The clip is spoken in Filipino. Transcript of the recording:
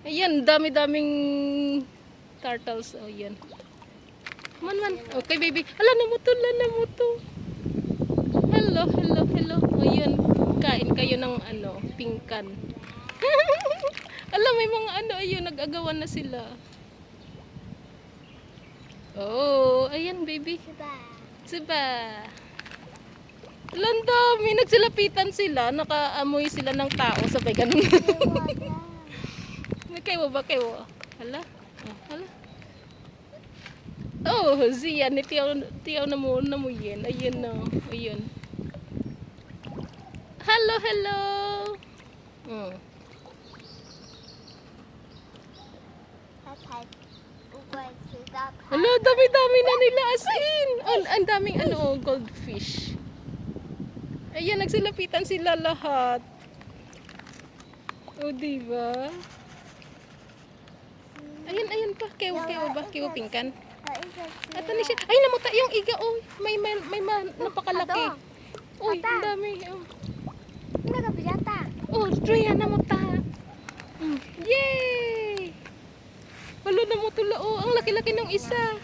Ayan, dami-daming turtles. Oh, yan. Man. Okay, baby. Ala, namuto. Hello. O, yun. Kain kayo ng pingkan. Ala, may mga ayun, nag-agawan na sila. Oh, ayan, baby. Siba. Ala, ang dami. Nagsilapitan sila. Nakaamoy sila ng tao. Sabay ganun. Kayo ba? Hala. Hala. Oh, siya ni tiyaw na mo yan. Ayun na. Ayun. Hello. Oh. Hala, dami-dami na nila as in. Ang daming goldfish. Ayan, nagsilapitan sila lahat. Oh, diba? Ayun pa. Kayo pingkan. Ato ni siya. Ay, namuta yung iga. Oh, may napakalaki. Uy, ang dami. Oh, Drea, namuta. Yay! Wala namutula. Oh, ang laki-laki ng isa.